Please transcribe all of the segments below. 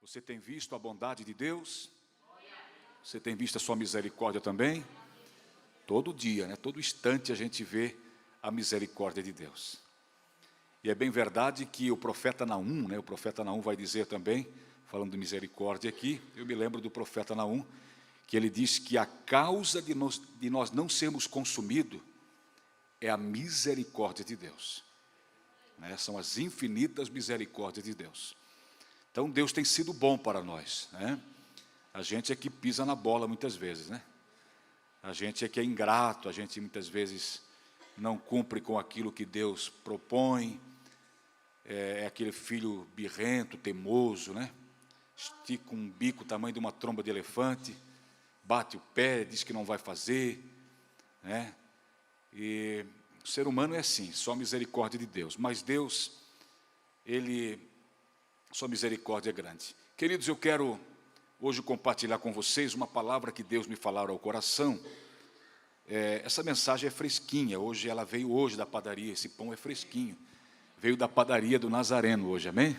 Você tem visto a bondade de Deus? Você tem visto a sua misericórdia também? Todo dia, né? Todo instante a gente vê a misericórdia de Deus. E é bem verdade que o profeta Naum, né? O profeta Naum vai dizer também, falando de misericórdia aqui, eu me lembro do profeta Naum, que ele diz que a causa de nós não sermos consumidos é a misericórdia de Deus, né? São as infinitas misericórdias de Deus. Então Deus tem sido bom para nós, né? A gente é que pisa na bola muitas vezes, né? A gente é que é ingrato, a gente muitas vezes não cumpre com aquilo que Deus propõe, é aquele filho birrento, teimoso, né? Estica um bico tamanho de uma tromba de elefante, bate o pé, diz que não vai fazer, né? E o ser humano é assim, só a misericórdia de Deus. Mas Deus, sua misericórdia é grande. Queridos, eu quero hoje compartilhar com vocês uma palavra que Deus me falara ao coração. Essa mensagem é fresquinha, ela veio hoje da padaria, esse pão é fresquinho. Veio da padaria do Nazareno hoje, amém?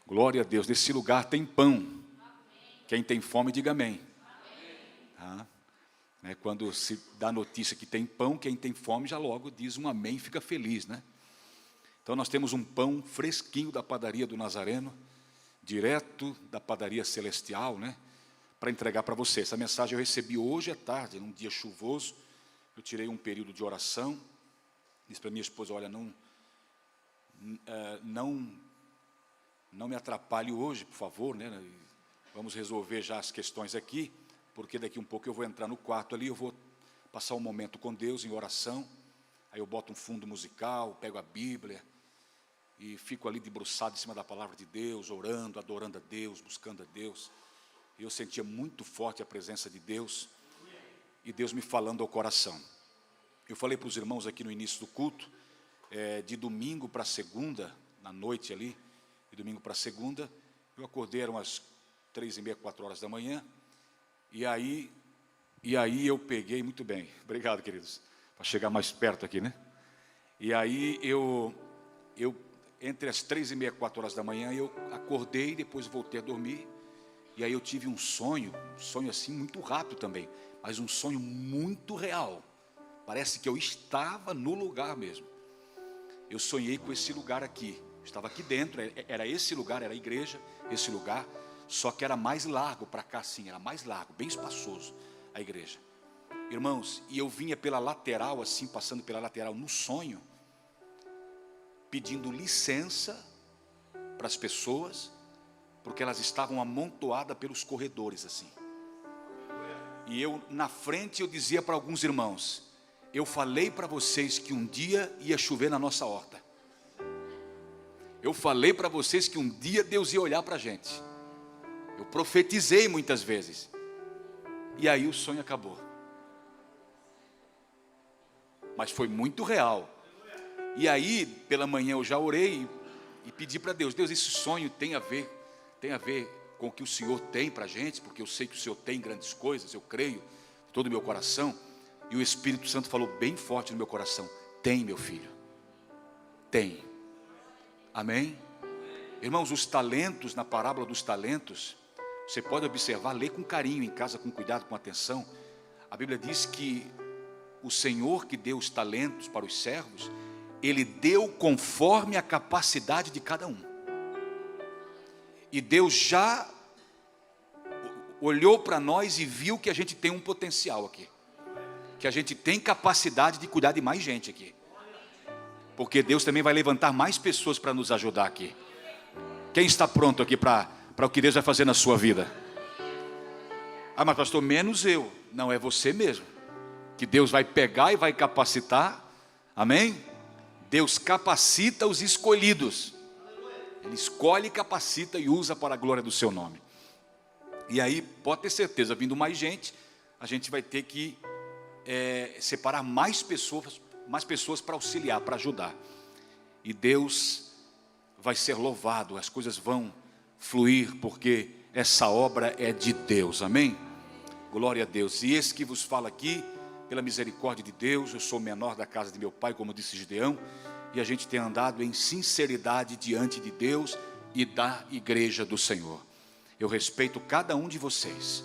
Glória a Deus, nesse lugar tem pão. Quem tem fome, diga amém. Tá? Quando se dá notícia que tem pão, quem tem fome já logo diz um amém e fica feliz, né? Então nós temos um pão fresquinho da padaria do Nazareno, direto da padaria celestial, né? Para entregar para você. Essa mensagem eu recebi hoje à tarde, num dia chuvoso. Eu tirei um período de oração. Disse para minha esposa, olha, não me atrapalhe hoje, por favor, né? Vamos resolver já as questões aqui, porque daqui um pouco eu vou entrar no quarto ali, eu vou passar um momento com Deus em oração. Aí eu boto um fundo musical, pego a Bíblia e fico ali debruçado em cima da palavra de Deus, orando, adorando a Deus, buscando a Deus. E eu sentia muito forte a presença de Deus e Deus me falando ao coração. Eu falei para os irmãos aqui no início do culto, de domingo para segunda, na noite ali, de domingo para segunda, eu acordei, eram umas 3h30, 4 horas da manhã, e aí eu peguei, muito bem, obrigado queridos, para chegar mais perto aqui, né? E aí eu entre as 3h30 e 4 horas da manhã, eu acordei, depois voltei a dormir, e aí eu tive um sonho assim muito rápido também, mas um sonho muito real, parece que eu estava no lugar mesmo. Eu sonhei com esse lugar aqui, estava aqui dentro, era esse lugar, era a igreja, esse lugar, só que era mais largo para cá assim, era mais largo, bem espaçoso a igreja. Irmãos, e eu vinha pela lateral assim, passando pela lateral no sonho, pedindo licença para as pessoas, porque elas estavam amontoadas pelos corredores assim. E eu na frente eu dizia para alguns irmãos, eu falei para vocês que um dia ia chover na nossa horta. Eu falei para vocês que um dia Deus ia olhar para a gente. Eu profetizei muitas vezes. E aí o sonho acabou. Mas foi muito real. E aí, pela manhã eu já orei e pedi para Deus, Deus, esse sonho tem a ver com o que o Senhor tem para a gente, porque eu sei que o Senhor tem grandes coisas, eu creio, de todo o meu coração. E o Espírito Santo falou bem forte no meu coração, tem meu filho, tem. Amém? Irmãos, os talentos, na parábola dos talentos, você pode observar, lê com carinho em casa, com cuidado, com atenção. A Bíblia diz que o Senhor que deu os talentos para os servos, Ele deu conforme a capacidade de cada um. E Deus já olhou para nós e viu que a gente tem um potencial aqui. Que a gente tem capacidade de cuidar de mais gente aqui. Porque Deus também vai levantar mais pessoas para nos ajudar aqui. Quem está pronto aqui para o que Deus vai fazer na sua vida? Ah, mas pastor, menos eu. Não, é você mesmo. Que Deus vai pegar e vai capacitar. Amém? Deus capacita os escolhidos. Ele escolhe, capacita e usa para a glória do seu nome. E aí, pode ter certeza, vindo mais gente, a gente vai ter que separar mais pessoas para auxiliar, para ajudar. E Deus vai ser louvado, as coisas vão fluir, porque essa obra é de Deus, amém? Glória a Deus. E esse que vos fala aqui, pela misericórdia de Deus, eu sou menor da casa de meu pai, como disse Gideão, e a gente tem andado em sinceridade diante de Deus e da igreja do Senhor. Eu respeito cada um de vocês.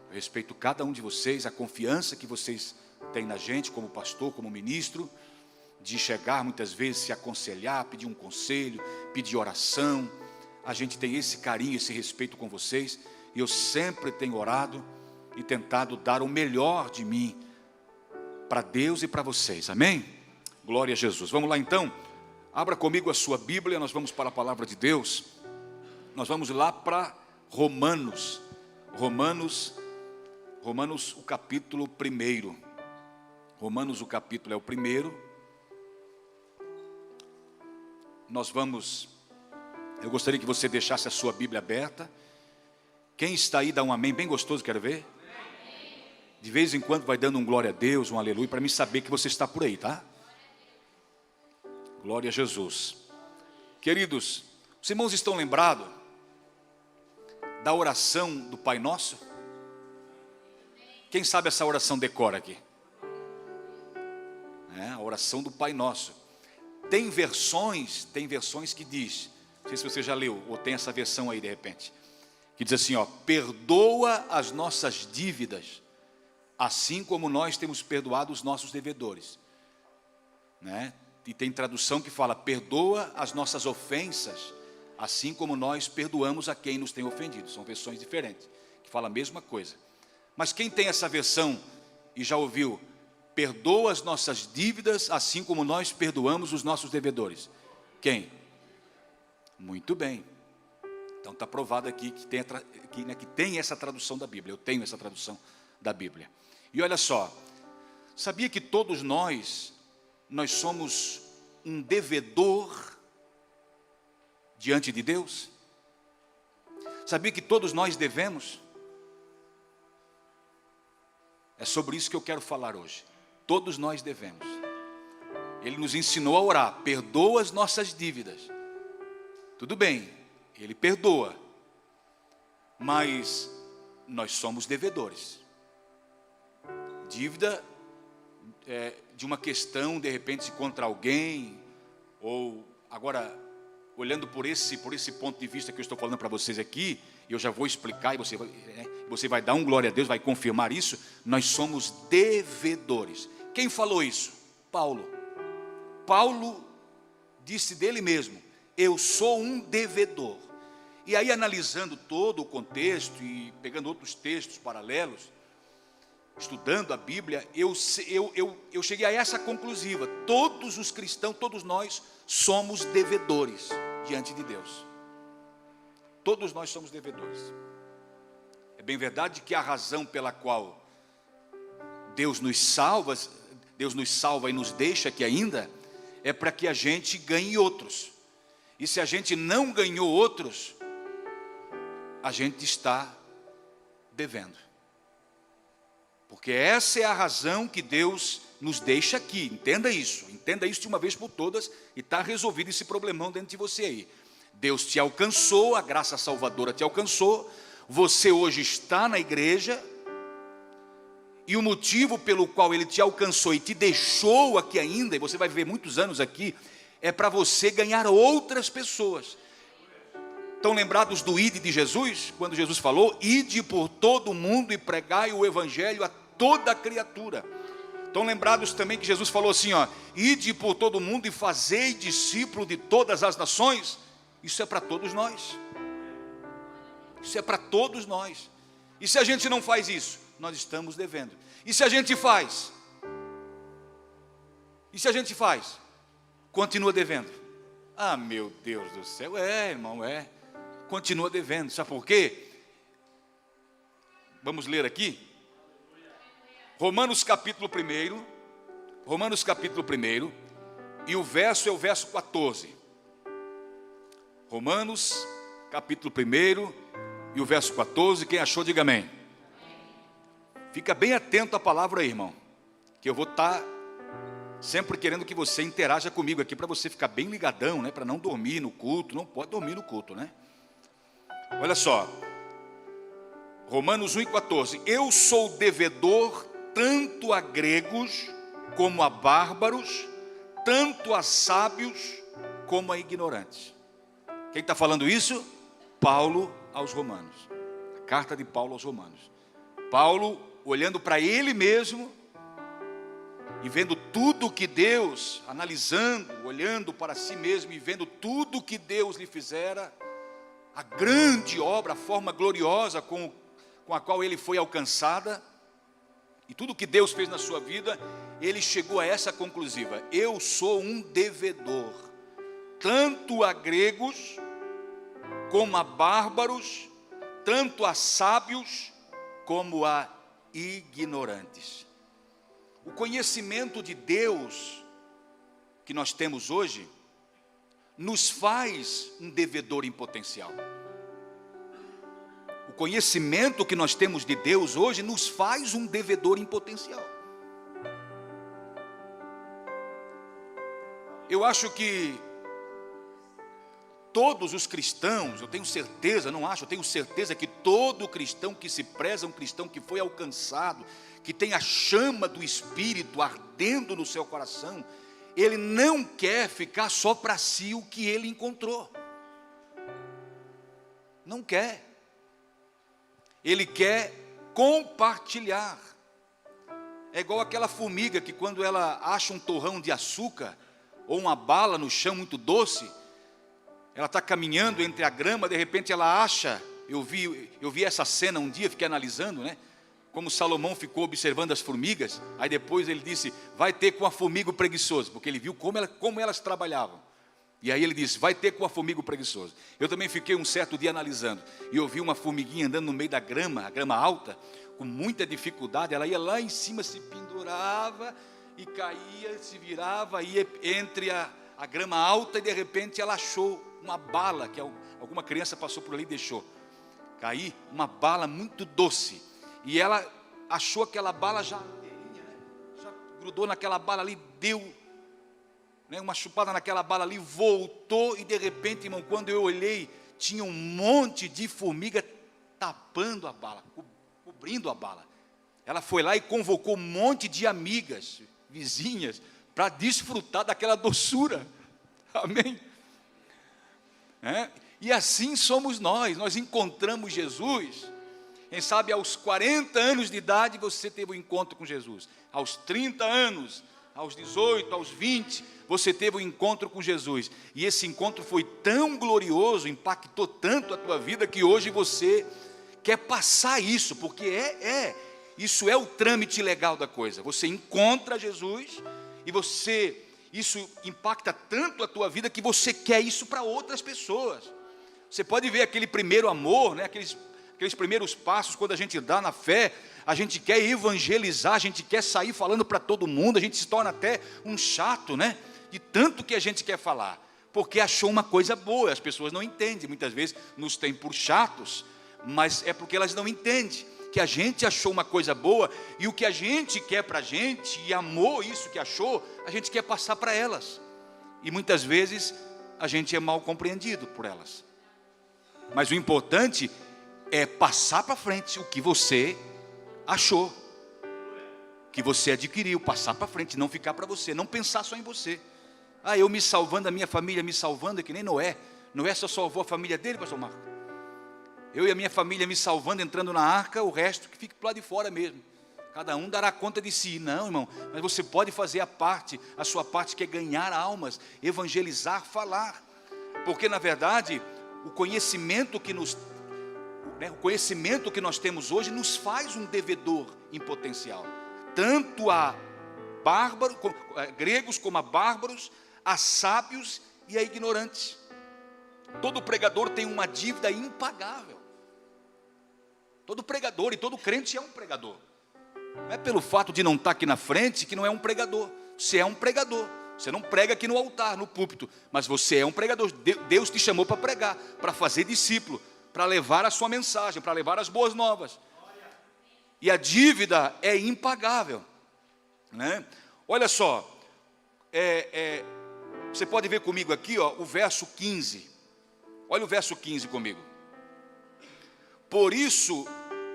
Eu respeito cada um de vocês, a confiança que vocês têm na gente, como pastor, como ministro, de chegar muitas vezes, se aconselhar, pedir um conselho, pedir oração. A gente tem esse carinho, esse respeito com vocês. E eu sempre tenho orado e tentado dar o melhor de mim para Deus e para vocês. Amém? Glória a Jesus. Vamos lá então. Abra comigo a sua Bíblia, nós vamos para a palavra de Deus. Nós vamos lá para Romanos, o capítulo 1. Romanos, o capítulo é o 1. Eu gostaria que você deixasse a sua Bíblia aberta. Quem está aí, dá um amém bem gostoso, quero ver. De vez em quando vai dando um glória a Deus, um aleluia, para mim saber que você está por aí, tá? Glória a Jesus. Queridos, os irmãos estão lembrados da oração do Pai Nosso? Quem sabe essa oração decora aqui? A oração do Pai Nosso. Tem versões que diz, não sei se você já leu, ou tem essa versão aí de repente, que diz assim, perdoa as nossas dívidas, assim como nós temos perdoado os nossos devedores. E tem tradução que fala, perdoa as nossas ofensas, assim como nós perdoamos a quem nos tem ofendido. São versões diferentes, que falam a mesma coisa. Mas quem tem essa versão e já ouviu, perdoa as nossas dívidas, assim como nós perdoamos os nossos devedores? Quem? Muito bem. Então está provado aqui que tem essa tradução da Bíblia. Eu tenho essa tradução da Bíblia. E olha só, sabia que todos nós somos um devedor diante de Deus? Sabia que todos nós devemos? É sobre isso que eu quero falar hoje. Todos nós devemos. Ele nos ensinou a orar, perdoa as nossas dívidas. Tudo bem, Ele perdoa, mas nós somos devedores. Dívida de uma questão, de repente, contra alguém, ou agora, olhando por esse ponto de vista que eu estou falando para vocês aqui, eu já vou explicar, e você vai dar um glória a Deus, vai confirmar isso. Nós somos devedores. Quem falou isso? Paulo. Paulo disse dele mesmo, eu sou um devedor. E aí, analisando todo o contexto e pegando outros textos paralelos, estudando a Bíblia, eu cheguei a essa conclusiva: todos os cristãos, todos nós somos devedores diante de Deus. Todos nós somos devedores. É bem verdade que a razão pela qual Deus nos salva e nos deixa aqui ainda, é para que a gente ganhe outros. E se a gente não ganhou outros, a gente está devendo. Porque essa é a razão que Deus nos deixa aqui. Entenda isso de uma vez por todas, e está resolvido esse problemão dentro de você aí. Deus te alcançou, a graça salvadora te alcançou, você hoje está na igreja, e o motivo pelo qual Ele te alcançou e te deixou aqui ainda, e você vai viver muitos anos aqui, é para você ganhar outras pessoas. Estão lembrados do ide de Jesus? Quando Jesus falou, ide por todo o mundo e pregai o evangelho a toda criatura. Estão lembrados também que Jesus falou assim, ide por todo o mundo e fazei discípulo de todas as nações? Isso é para todos nós. Isso é para todos nós. E se a gente não faz isso, nós estamos devendo. E se a gente faz? Continua devendo. Ah, meu Deus do céu, irmão, continua devendo. Sabe por quê? Vamos ler aqui. Romanos capítulo 1. E o verso é o verso 14. Romanos capítulo 1 e o verso 14. Quem achou, diga amém. Fica bem atento à palavra aí, irmão, que eu vou estar sempre querendo que você interaja comigo aqui, para você ficar bem ligadão, para não dormir no culto. Não pode dormir no culto, Olha só, Romanos 1,14. Eu sou devedor tanto a gregos como a bárbaros, tanto a sábios como a ignorantes. Quem está falando isso? Paulo aos Romanos. carta de Paulo aos Romanos. Paulo, olhando para ele mesmo, e vendo tudo que Deus, analisando, olhando para si mesmo e vendo tudo que Deus lhe fizera, a grande obra, a forma gloriosa com a qual ele foi alcançada, e tudo que Deus fez na sua vida, ele chegou a essa conclusiva: eu sou um devedor, tanto a gregos, como a bárbaros, tanto a sábios, como a ignorantes. O conhecimento de Deus que nós temos hoje nos faz um devedor em potencial. O conhecimento que nós temos de Deus hoje nos faz um devedor em potencial. Eu acho que todos os cristãos, eu tenho certeza que todo cristão que se preza, um cristão que foi alcançado, que tem a chama do Espírito ardendo no seu coração, ele não quer ficar só para si o que ele encontrou. Não quer. Ele quer compartilhar. É igual aquela formiga que quando ela acha um torrão de açúcar, ou uma bala no chão muito doce, ela está caminhando entre a grama, de repente ela acha, eu vi essa cena um dia, fiquei analisando, né? Como Salomão ficou observando as formigas, aí depois ele disse, vai ter com a formiga o preguiçoso, porque ele viu como elas trabalhavam. E aí ele disse, vai ter com a formiga o preguiçoso. Eu também fiquei um certo dia analisando, e eu vi uma formiguinha andando no meio da grama, a grama alta, com muita dificuldade, ela ia lá em cima, se pendurava, e caía, se virava, ia entre a grama alta, e de repente ela achou uma bala, que alguma criança passou por ali e deixou cair, uma bala muito doce. E ela achou aquela bala já grudou naquela bala ali, deu uma chupada naquela bala ali, voltou, e de repente, irmão, quando eu olhei, tinha um monte de formiga tapando a bala, cobrindo a bala. Ela foi lá e convocou um monte de amigas, vizinhas, para desfrutar daquela doçura. Amém? E assim somos nós encontramos Jesus. Quem sabe aos 40 anos de idade você teve um encontro com Jesus. Aos 30 anos, aos 18, aos 20, você teve um encontro com Jesus. E esse encontro foi tão glorioso, impactou tanto a tua vida, que hoje você quer passar isso, porque isso é o trâmite legal da coisa. Você encontra Jesus e isso impacta tanto a tua vida que você quer isso para outras pessoas. Você pode ver aquele primeiro amor, né? Aqueles primeiros passos, quando a gente dá na fé, a gente quer evangelizar, a gente quer sair falando para todo mundo, a gente se torna até um chato, né? De tanto que a gente quer falar, porque achou uma coisa boa. As pessoas não entendem, muitas vezes nos têm por chatos, mas é porque elas não entendem que a gente achou uma coisa boa, e o que a gente quer para a gente, e amou isso que achou, a gente quer passar para elas, e muitas vezes a gente é mal compreendido por elas. Mas o importante é passar para frente o que você achou, que você adquiriu, passar para frente, não ficar para você, não pensar só em você. Eu me salvando, a minha família me salvando, é que nem Noé. Noé só salvou a família dele, pastor Marco. Eu e a minha família me salvando, entrando na arca, o resto que fica do lado de fora mesmo. Cada um dará conta de si. Não, irmão, mas você pode fazer a sua parte, que é ganhar almas, evangelizar, falar. Porque na verdade, o conhecimento que nós temos hoje nos faz um devedor em potencial. Tanto a gregos como a bárbaros, a sábios e a ignorantes. Todo pregador tem uma dívida impagável. Todo pregador e todo crente é um pregador. Não é pelo fato de não estar aqui na frente que não é um pregador. Você é um pregador. Você não prega aqui no altar, no púlpito, mas você é um pregador. Deus te chamou para pregar, para fazer discípulo, para levar a sua mensagem, para levar as boas novas. E a dívida é impagável, né? Olha só, você pode ver comigo aqui, o verso 15. Olha o verso 15 comigo. Por isso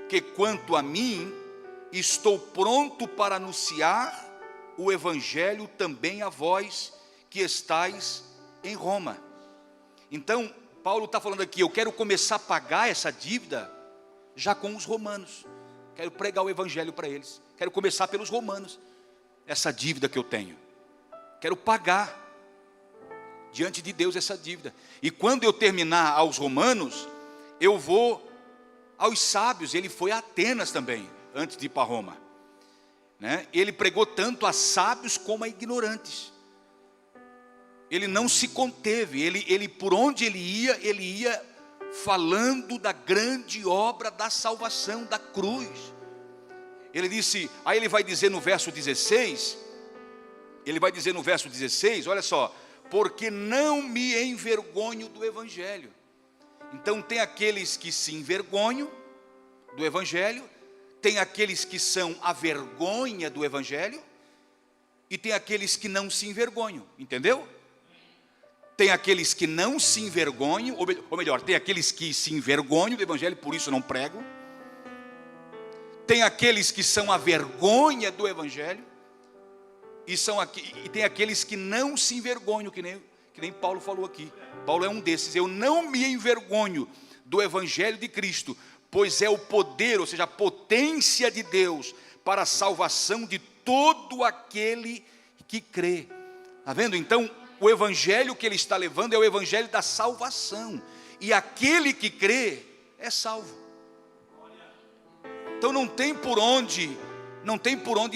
que quanto a mim, estou pronto para anunciar o evangelho também a vós que estáis em Roma. Então, Paulo está falando aqui, eu quero começar a pagar essa dívida já com os romanos. Quero pregar o evangelho para eles. Quero começar pelos romanos. Essa dívida que eu tenho, quero pagar diante de Deus essa dívida. E quando eu terminar aos romanos, eu vou aos sábios. Ele foi a Atenas também, antes de ir para Roma, né? Ele pregou tanto a sábios como a ignorantes. Ele não se conteve. Ele por onde ele ia falando da grande obra da salvação, da cruz. Ele disse, aí ele vai dizer no verso 16, olha só, porque não me envergonho do evangelho. Então tem aqueles que se envergonham do evangelho, tem aqueles que são a vergonha do evangelho, e tem aqueles que não se envergonham, entendeu? Tem aqueles que não se envergonham, ou melhor, tem aqueles que se envergonham do evangelho, por isso não pregam. Tem aqueles que são a vergonha do evangelho, e tem aqueles que não se envergonham, que nem Paulo falou aqui. Paulo é um desses. Eu não me envergonho do evangelho de Cristo, pois é o poder, ou seja, a potência de Deus para a salvação de todo aquele que crê. Está vendo? Então, o evangelho que ele está levando é o evangelho da salvação, e aquele que crê é salvo. Então não tem por onde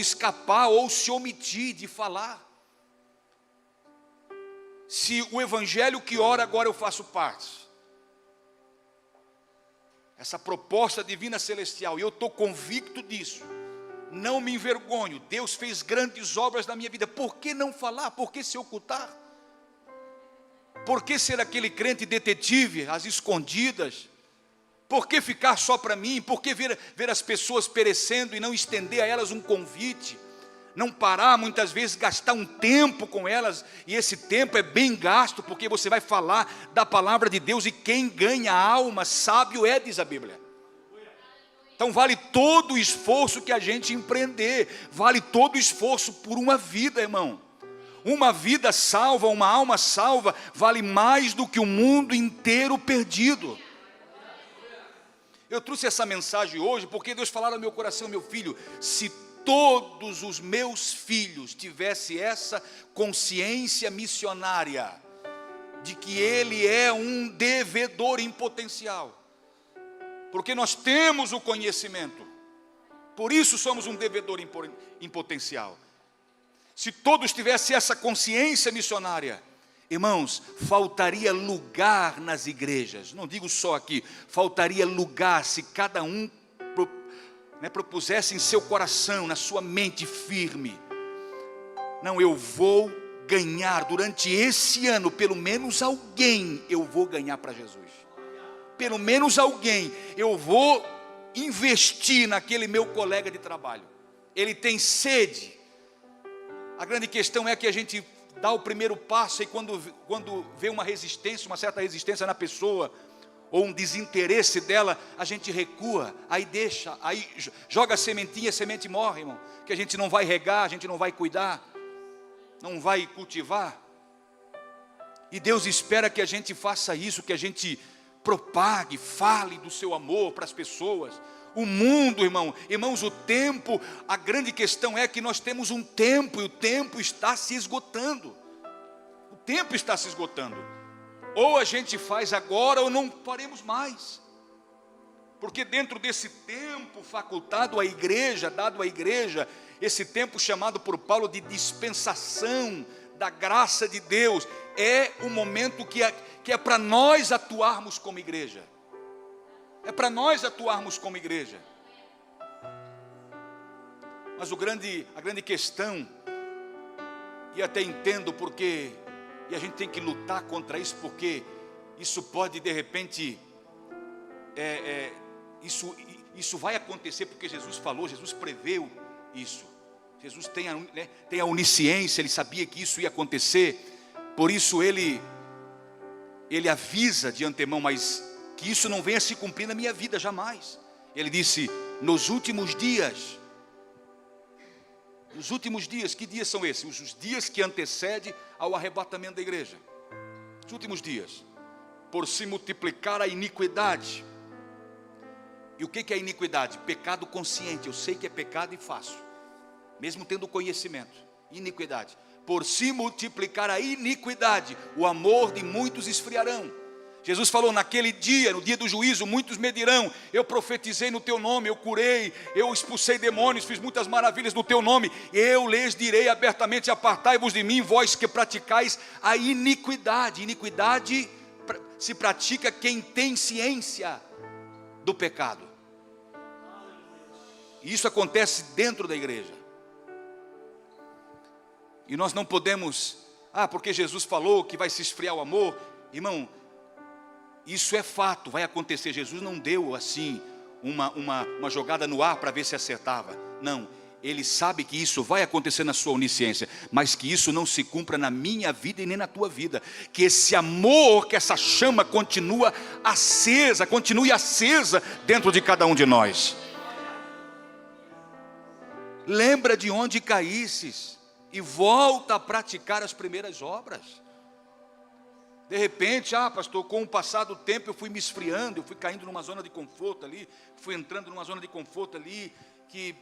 escapar ou se omitir de falar. Se o evangelho que ora agora eu faço parte, essa proposta divina celestial, e eu estou convicto disso, não me envergonho. Deus fez grandes obras na minha vida. Por que não falar? Por que se ocultar? Por que ser aquele crente detetive, às escondidas? Por que ficar só para mim? Por que ver as pessoas perecendo e não estender a elas um convite? Não parar, muitas vezes, gastar um tempo com elas, e esse tempo é bem gasto, porque você vai falar da palavra de Deus, e quem ganha a alma, sábio é, diz a Bíblia. Então vale todo o esforço que a gente empreender, vale todo o esforço por uma vida, irmão. Uma vida salva, uma alma salva, vale mais do que o mundo inteiro perdido. Eu trouxe essa mensagem hoje porque Deus falou no meu coração, meu filho, se todos os meus filhos tivessem essa consciência missionária, de que ele é um devedor em potencial, porque nós temos o conhecimento, por isso somos um devedor em potencial. Se todos tivessem essa consciência missionária, irmãos, faltaria lugar nas igrejas. Não digo só aqui, faltaria lugar se cada um propusesse em seu coração, na sua mente firme. Não, eu vou ganhar durante esse ano, pelo menos alguém eu vou ganhar para Jesus. Pelo menos alguém eu vou investir naquele meu colega de trabalho. Ele tem sede. A grande questão é que a gente dá o primeiro passo, e quando vê uma resistência, uma certa resistência na pessoa, ou um desinteresse dela, a gente recua, aí deixa, aí joga a sementinha, a semente morre, irmão, que a gente não vai regar, a gente não vai cuidar, não vai cultivar. E Deus espera que a gente faça isso, que a gente propague, fale do seu amor para as pessoas. O mundo, irmãos, o tempo, a grande questão é que nós temos um tempo, e o tempo está se esgotando. O tempo está se esgotando. Ou a gente faz agora, ou não faremos mais. Porque dentro desse tempo facultado à igreja, dado à igreja, esse tempo chamado por Paulo de dispensação da graça de Deus, é o momento que é para nós atuarmos como igreja. É para nós atuarmos como igreja. Mas a grande questão, e até entendo porque, e a gente tem que lutar contra isso, porque isso pode de repente, isso vai acontecer, porque Jesus falou, Jesus preveu isso. Jesus tem a onisciência, ele sabia que isso ia acontecer, por isso ele avisa de antemão, mas que isso não venha se cumprir na minha vida jamais. Ele disse, nos últimos dias, que dias são esses? Os dias que antecedem ao arrebatamento da igreja. Os últimos dias, por se multiplicar a iniquidade, E o que é iniquidade? Pecado consciente. Eu sei que é pecado e faço, mesmo tendo conhecimento. Iniquidade. Por se multiplicar a iniquidade, o amor de muitos esfriarão. Jesus falou: naquele dia, no dia do juízo, muitos me dirão: eu profetizei no teu nome, eu curei, eu expulsei demônios, fiz muitas maravilhas no teu nome. Eu lhes direi abertamente: apartai-vos de mim, vós que praticais a iniquidade. Iniquidade se pratica quem tem ciência do pecado. E isso acontece dentro da igreja. E nós não podemos, porque Jesus falou que vai se esfriar o amor. Irmão, isso é fato, vai acontecer. Jesus não deu assim uma jogada no ar para ver se acertava. Não, Ele sabe que isso vai acontecer na sua onisciência, mas que isso não se cumpra na minha vida e nem na tua vida. Que esse amor, que essa chama continue acesa dentro de cada um de nós. Lembra de onde caísses e volta a praticar as primeiras obras. De repente, pastor, com o passar do tempo eu fui me esfriando, eu fui caindo numa zona de conforto ali, fui entrando numa zona de conforto ali, que,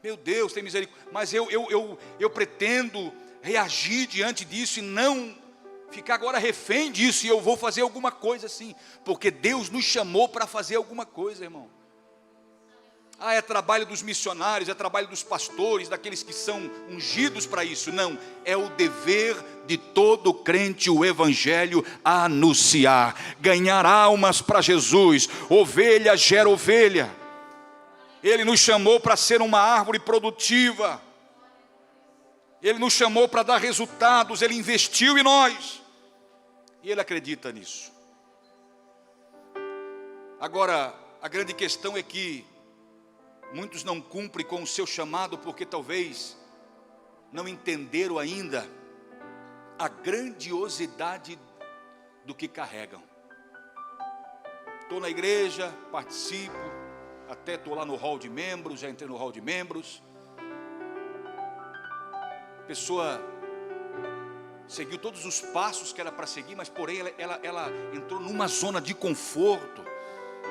meu Deus, tem misericórdia, mas eu pretendo reagir diante disso e não ficar agora refém disso, e eu vou fazer alguma coisa assim, porque Deus nos chamou para fazer alguma coisa, irmão. É trabalho dos missionários, é trabalho dos pastores, daqueles que são ungidos para isso. Não, é o dever de todo crente o evangelho anunciar, ganhar almas para Jesus. Ovelha gera ovelha. Ele nos chamou para ser uma árvore produtiva. Ele nos chamou para dar resultados, Ele investiu em nós. E Ele acredita nisso. Agora, a grande questão é que muitos não cumprem com o seu chamado porque talvez não entenderam ainda a grandiosidade do que carregam. Estou na igreja, participo, até estou lá no hall de membros, já entrei no hall de membros. A pessoa seguiu todos os passos que era para seguir, mas porém ela entrou numa zona de conforto.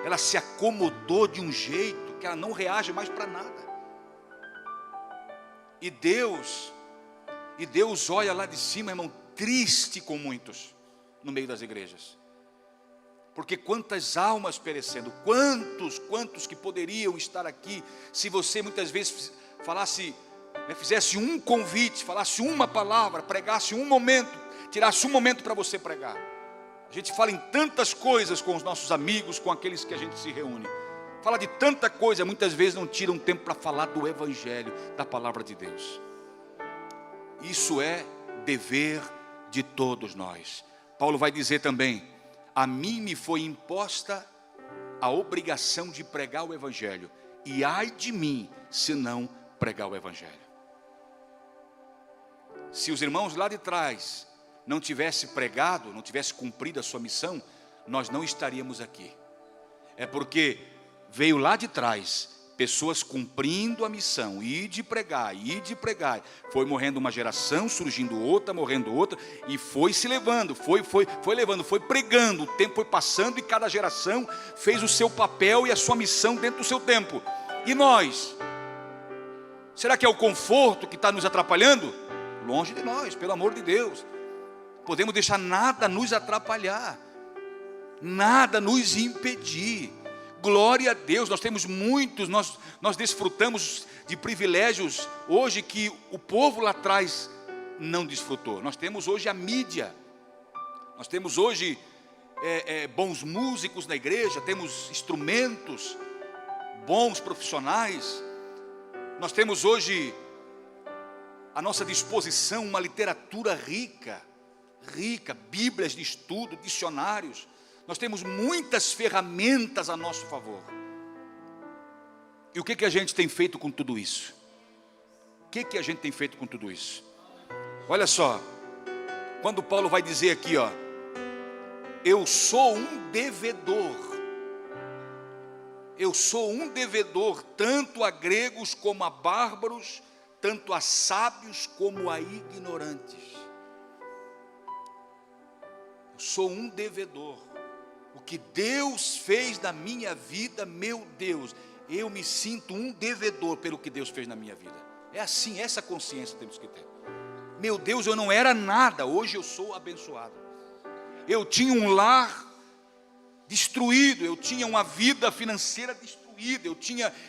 Ela se acomodou de um jeito que ela não reage mais para nada. E Deus olha lá de cima, irmão, triste com muitos no meio das igrejas. Porque quantas almas perecendo, quantos que poderiam estar aqui, se você muitas vezes falasse, fizesse um convite, falasse uma palavra, pregasse um momento, tirasse um momento para você pregar. A gente fala em tantas coisas com os nossos amigos, com aqueles que a gente se reúne. Fala de tanta coisa, muitas vezes não tira um tempo para falar do evangelho, da palavra de Deus. Isso é dever de todos nós. Paulo vai dizer também: a mim me foi imposta a obrigação de pregar o evangelho, e ai de mim se não pregar o evangelho. Se os irmãos lá de trás não tivesse pregado, não tivesse cumprido a sua missão, nós não estaríamos aqui. É porque veio lá de trás pessoas cumprindo a missão, ir de pregar, foi morrendo uma geração, surgindo outra, morrendo outra, e foi se levando, foi levando, foi pregando, o tempo foi passando e cada geração fez o seu papel e a sua missão dentro do seu tempo. E nós? Será que é o conforto que está nos atrapalhando? Longe de nós, pelo amor de Deus. Podemos deixar nada nos atrapalhar, nada nos impedir. Glória a Deus, nós temos muitos, nós desfrutamos de privilégios hoje que o povo lá atrás não desfrutou. Nós temos hoje a mídia, nós temos hoje bons músicos na igreja, temos instrumentos, bons profissionais. Nós temos hoje à nossa disposição uma literatura rica, bíblias de estudo, dicionários. Nós temos muitas ferramentas a nosso favor. E o que a gente tem feito com tudo isso? O que a gente tem feito com tudo isso? Olha só, quando Paulo vai dizer aqui, eu sou um devedor. Eu sou um devedor, tanto a gregos como a bárbaros, tanto a sábios como a ignorantes. Eu sou um devedor. O que Deus fez na minha vida, meu Deus, eu me sinto um devedor pelo que Deus fez na minha vida. É assim, essa consciência temos que ter. Meu Deus, eu não era nada, hoje eu sou abençoado. Eu tinha um lar destruído, eu tinha uma vida financeira destruída,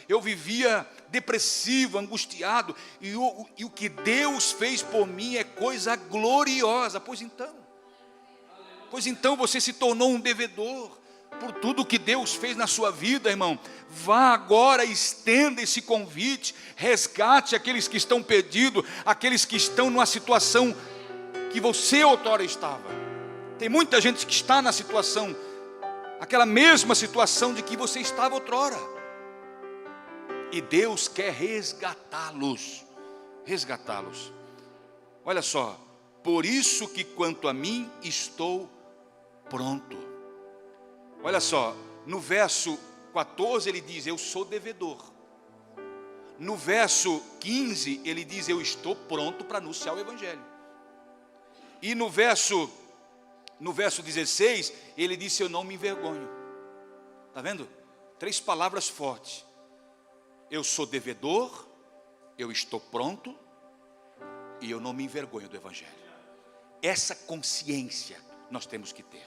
eu vivia depressivo, angustiado, e o que Deus fez por mim é coisa gloriosa. Pois então você se tornou um devedor por tudo que Deus fez na sua vida, irmão. Vá agora, estenda esse convite, resgate aqueles que estão perdidos, aqueles que estão numa situação que você outrora estava. Tem muita gente que está na situação, aquela mesma situação de que você estava outrora, e Deus quer resgatá-los. Olha só, por isso que quanto a mim estou pronto. Olha só, no verso 14 ele diz, eu sou devedor. No verso 15 ele diz, eu estou pronto para anunciar o evangelho. E no verso 16 ele disse, eu não me envergonho. Está vendo? 3 palavras fortes. Eu sou devedor, eu estou pronto e eu não me envergonho do evangelho. Essa consciência nós temos que ter.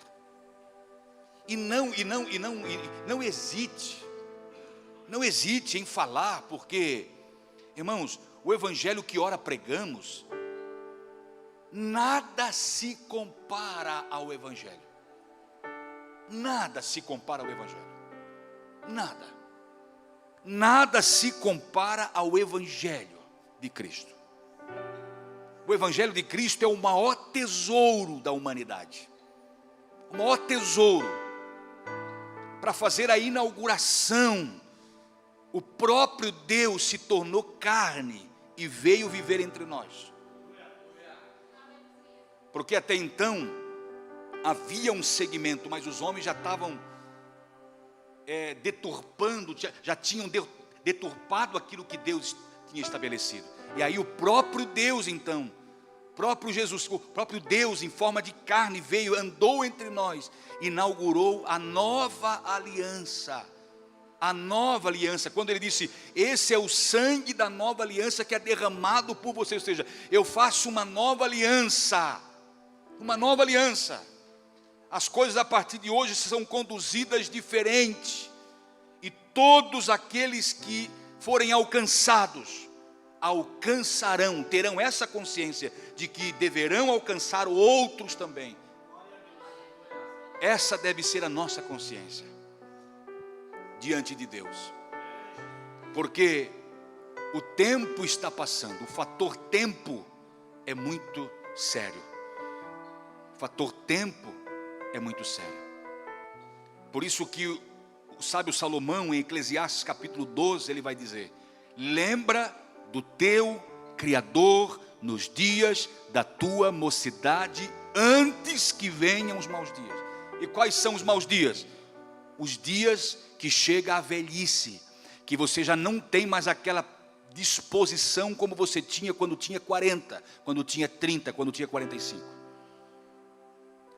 E não hesite em falar, porque, irmãos, o evangelho que ora pregamos, nada se compara ao evangelho. Nada se compara ao evangelho. Nada se compara ao evangelho de Cristo. O evangelho de Cristo é o maior tesouro da humanidade. O maior tesouro. Para fazer a inauguração, o próprio Deus se tornou carne e veio viver entre nós. Porque até então havia um segmento, mas os homens já estavam deturpando, já tinham deturpado aquilo que Deus tinha estabelecido. E aí o próprio Deus então, próprio Jesus, o próprio Deus em forma de carne veio, andou entre nós, inaugurou a nova aliança. A nova aliança, quando ele disse, esse é o sangue da nova aliança que é derramado por você, ou seja, eu faço uma nova aliança. As coisas a partir de hoje são conduzidas diferente, e todos aqueles que forem alcançados, terão essa consciência de que deverão alcançar outros também. Essa deve ser a nossa consciência diante de Deus, porque o tempo está passando, o fator tempo é muito sério. O fator tempo é muito sério. Por isso que o sábio Salomão, em Eclesiastes capítulo 12, ele vai dizer, lembra do teu Criador nos dias da tua mocidade, antes que venham os maus dias. E quais são os maus dias? Os dias que chega a velhice, que você já não tem mais aquela disposição como você tinha quando tinha 40, quando tinha 30, quando tinha 45.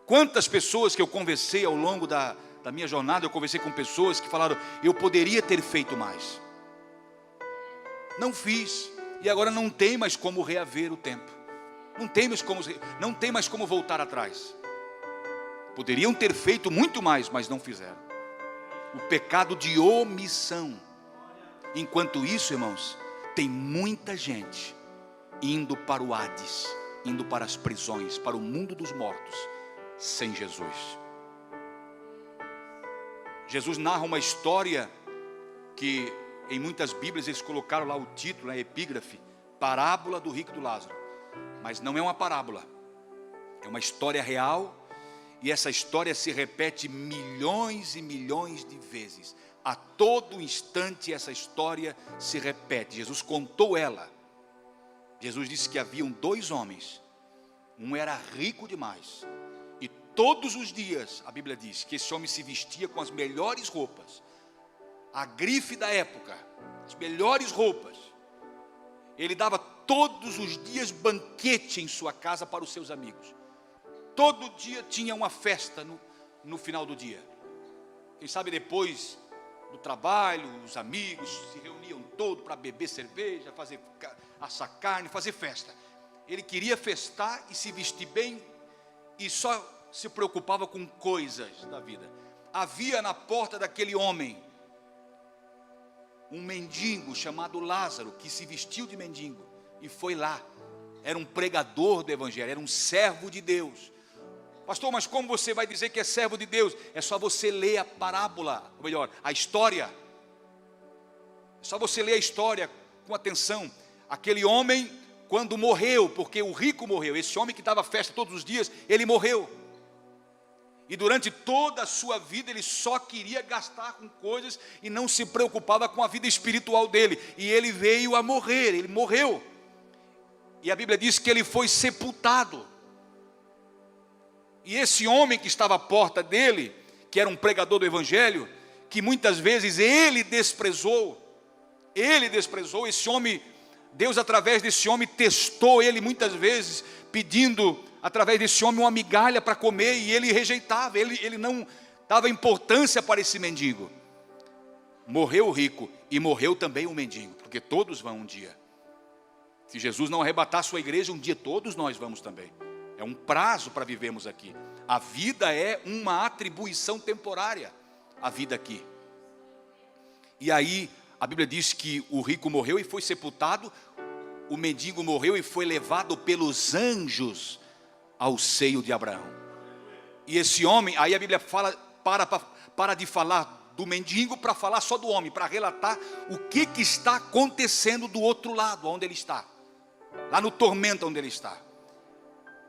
Quantas pessoas que eu conversei ao longo da minha jornada, eu conversei com pessoas que falaram, eu poderia ter feito mais. Não fiz, e agora não tem mais como reaver o tempo. Não tem mais como voltar atrás. Poderiam ter feito muito mais, mas não fizeram. O pecado de omissão. Enquanto isso, irmãos, tem muita gente indo para o Hades, indo para as prisões, para o mundo dos mortos, sem Jesus. Jesus narra uma história que em muitas Bíblias eles colocaram lá o título, a epígrafe, parábola do rico e do Lázaro. Mas não é uma parábola, é uma história real, e essa história se repete milhões e milhões de vezes. A todo instante essa história se repete. Jesus contou ela. Jesus disse que haviam 2 homens, um era rico demais, e todos os dias a Bíblia diz que esse homem se vestia com as melhores roupas, a grife da época, as melhores roupas. Ele dava todos os dias banquete em sua casa para os seus amigos. Todo dia tinha uma festa no final do dia. Quem sabe depois do trabalho, os amigos se reuniam todos para beber cerveja, assar carne, fazer festa. Ele queria festar e se vestir bem e só se preocupava com coisas da vida. Havia na porta daquele homem um mendigo chamado Lázaro, que se vestiu de mendigo e foi lá. Era um pregador do evangelho, era um servo de Deus. Pastor, mas como você vai dizer que é servo de Deus? É só você ler a parábola, ou melhor, a história. É só você ler a história com atenção. Aquele homem, quando morreu, porque o rico morreu, esse homem que dava festa todos os dias, ele morreu. E durante toda a sua vida ele só queria gastar com coisas e não se preocupava com a vida espiritual dele. E ele veio a morrer, ele morreu. E a Bíblia diz que ele foi sepultado. E esse homem que estava à porta dele, que era um pregador do evangelho, que muitas vezes ele desprezou, esse homem, Deus através desse homem testou ele muitas vezes, pedindo através desse homem uma migalha para comer, e ele rejeitava, ele não dava importância para esse mendigo. Morreu o rico e morreu também o mendigo, porque todos vão um dia. Se Jesus não arrebatar a sua igreja, um dia todos nós vamos também. É um prazo para vivermos aqui. A vida é uma atribuição temporária, a vida aqui. E aí a Bíblia diz que o rico morreu e foi sepultado, o mendigo morreu e foi levado pelos anjos ao seio de Abraão. E esse homem, aí a Bíblia fala, para de falar do mendigo para falar só do homem, para relatar o que está acontecendo do outro lado, onde ele está, lá no tormento onde ele está.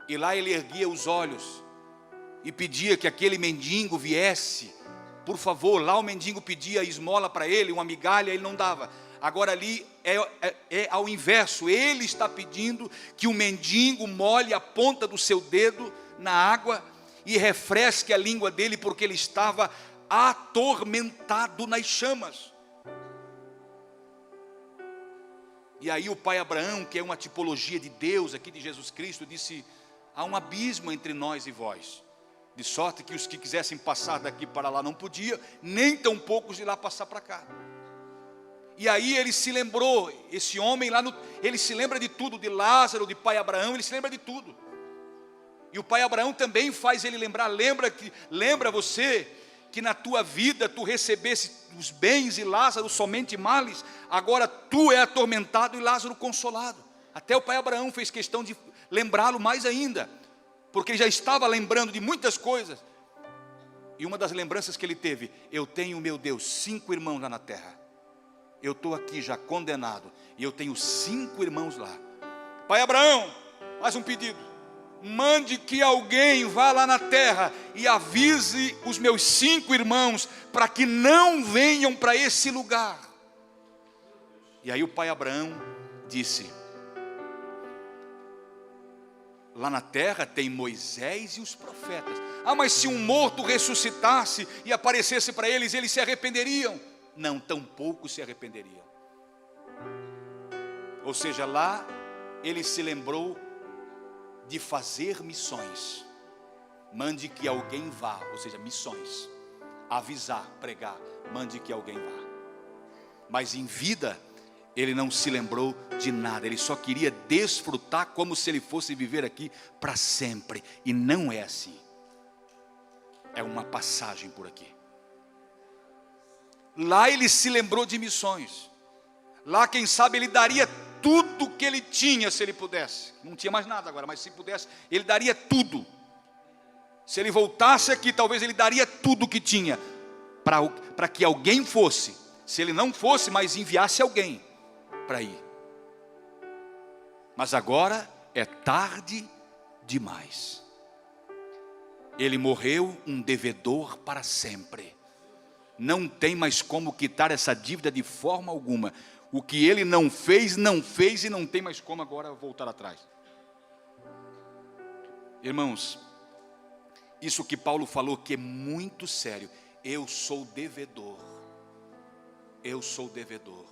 E lá ele erguia os olhos e pedia que aquele mendigo viesse, por favor. Lá o mendigo pedia esmola para ele, uma migalha, ele não dava. Agora ali é ao inverso, ele está pedindo que o mendigo molhe a ponta do seu dedo na água e refresque a língua dele, porque ele estava atormentado nas chamas. E aí o pai Abraão, que é uma tipologia de Deus aqui, de Jesus Cristo, disse: há um abismo entre nós e vós, de sorte que os que quisessem passar daqui para lá não podiam, nem tampouco os de lá passar para cá. E aí ele se lembrou, esse homem lá, ele se lembra de tudo, de Lázaro, de pai Abraão, ele se lembra de tudo. E o pai Abraão também faz ele lembrar. Lembra você que na tua vida tu recebesse os bens e Lázaro somente males, agora tu é atormentado e Lázaro consolado. Até o pai Abraão fez questão de lembrá-lo mais ainda, porque ele já estava lembrando de muitas coisas. E uma das lembranças que ele teve: eu tenho, meu Deus, 5 irmãos lá na terra. Eu estou aqui já condenado e eu tenho 5 irmãos lá. Pai Abraão, faz um pedido: mande que alguém vá lá na terra e avise os meus 5 irmãos para que não venham para esse lugar. E aí o pai Abraão disse: lá na terra tem Moisés e os profetas. Ah, mas se um morto ressuscitasse e aparecesse para eles, eles se arrependeriam? Não, tampouco se arrependeriam. Ou seja, lá ele se lembrou de fazer missões. Mande que alguém vá, ou seja, missões. Avisar, pregar, mande que alguém vá. Mas em vida ele não se lembrou de nada, ele só queria desfrutar como se ele fosse viver aqui para sempre. E não é assim. É uma passagem por aqui. Lá ele se lembrou de missões. Lá, quem sabe, ele daria tudo que ele tinha, se ele pudesse. Não tinha mais nada agora, mas se pudesse, ele daria tudo. Se ele voltasse aqui, talvez ele daria tudo que tinha para que alguém fosse. Se ele não fosse, mas enviasse alguém para ir. Mas agora é tarde demais. Ele morreu um devedor para sempre. Não tem mais como quitar essa dívida de forma alguma. O que ele não fez e não tem mais como agora voltar atrás. Irmãos, isso que Paulo falou que é muito sério. Eu sou devedor. Eu sou devedor.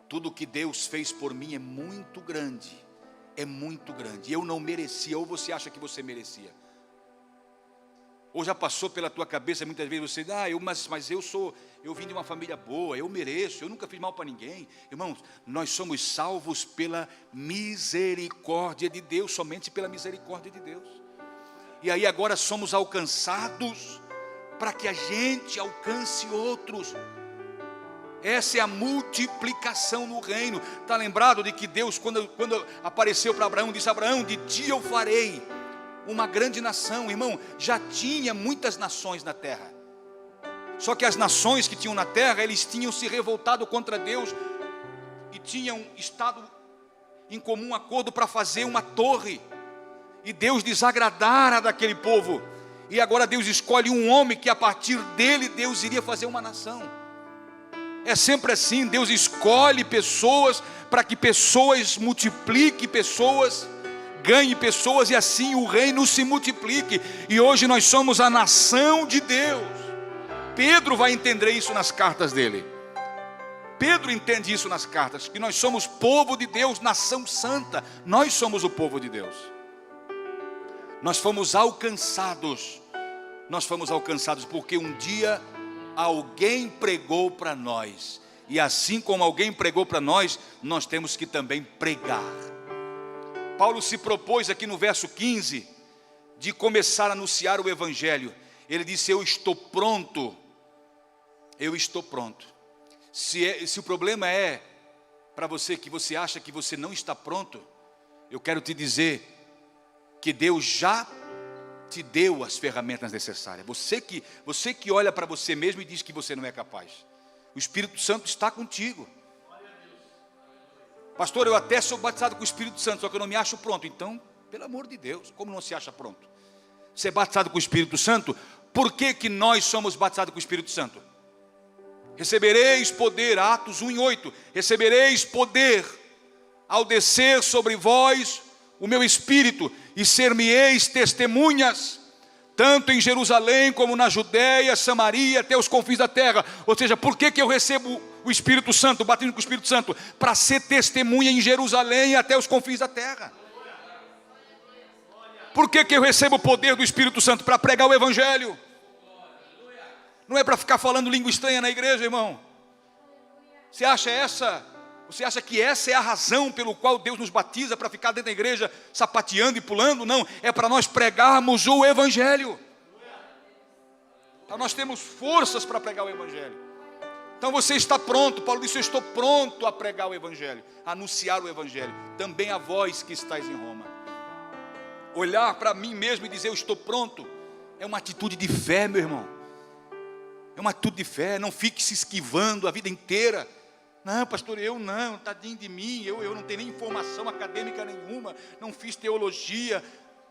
Tudo que Deus fez por mim é muito grande. É muito grande. Eu não merecia, ou você acha que você merecia? Ou já passou pela tua cabeça muitas vezes você, mas eu vim de uma família boa, eu mereço, eu nunca fiz mal para ninguém. Irmãos, nós somos salvos pela misericórdia de Deus, somente pela misericórdia de Deus. E aí agora somos alcançados para que a gente alcance outros. Essa é a multiplicação no reino. Está lembrado de que Deus, quando apareceu para Abraão, disse: Abraão, de ti eu farei uma grande nação. Irmão, já tinha muitas nações na terra, só que as nações que tinham na terra, eles tinham se revoltado contra Deus e tinham estado em comum acordo para fazer uma torre, e Deus desagradara daquele povo, e agora Deus escolhe um homem que a partir dele Deus iria fazer uma nação. É sempre assim, Deus escolhe pessoas para que pessoas multipliquem pessoas, ganhe pessoas, e assim o reino se multiplique. E hoje nós somos a nação de Deus. Pedro vai entender isso nas cartas dele. Pedro entende isso nas cartas, que nós somos povo de Deus, nação santa. Nós somos o povo de Deus. Nós fomos alcançados porque um dia alguém pregou para nós, e assim como alguém pregou para nós, nós temos que também pregar. Paulo se propôs aqui no verso 15 de começar a anunciar o evangelho. Ele disse: eu estou pronto. Se o problema é para você que você acha que você não está pronto, eu quero te dizer que Deus já te deu as ferramentas necessárias. Você que olha para você mesmo e diz que você não é capaz, o Espírito Santo está contigo. Pastor, eu até sou batizado com o Espírito Santo, só que eu não me acho pronto. Então, pelo amor de Deus, como não se acha pronto? Você é batizado com o Espírito Santo. Por que nós somos batizados com o Espírito Santo? Recebereis poder, Atos 1:8, recebereis poder ao descer sobre vós o meu Espírito, e ser-me-eis testemunhas, tanto em Jerusalém como na Judéia, Samaria, até os confins da terra. Ou seja, por que eu recebo o Espírito Santo, o batismo com o Espírito Santo? Para ser testemunha em Jerusalém até os confins da terra. Por que eu recebo o poder do Espírito Santo? Para pregar o evangelho. Não é para ficar falando língua estranha na igreja, irmão. Você acha que essa é a razão pelo qual Deus nos batiza, para ficar dentro da igreja sapateando e pulando? Não, é para nós pregarmos o evangelho. Então nós temos forças para pregar o evangelho. Então você está pronto. Paulo disse: eu estou pronto a pregar o evangelho, a anunciar o evangelho. Também a vós que estáis em Roma. Olhar para mim mesmo e dizer: eu estou pronto, é uma atitude de fé, meu irmão. É uma atitude de fé. Não fique se esquivando a vida inteira. Não, pastor, eu não, tadinho de mim, eu não tenho nem formação acadêmica nenhuma, não fiz teologia,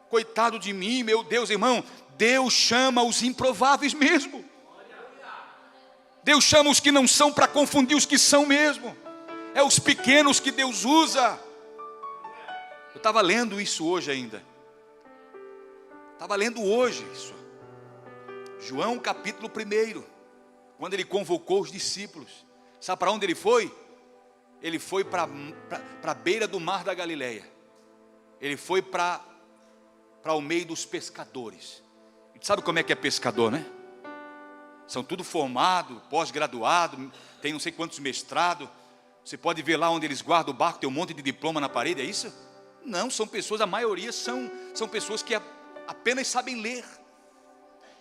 coitado de mim, meu Deus. Irmão, Deus chama os improváveis mesmo. Deus chama os que não são para confundir os que são mesmo. É os pequenos que Deus usa. Eu estava lendo isso hoje ainda. Isso. João capítulo 1, quando ele convocou os discípulos. Sabe para onde ele foi? Ele foi para a beira do mar da Galileia. Ele foi para o meio dos pescadores. E sabe como é que é pescador, né? São tudo formado, pós-graduado, tem não sei quantos mestrados. Você pode ver lá onde eles guardam o barco, tem um monte de diploma na parede, é isso? Não, são pessoas, a maioria são pessoas que apenas sabem ler.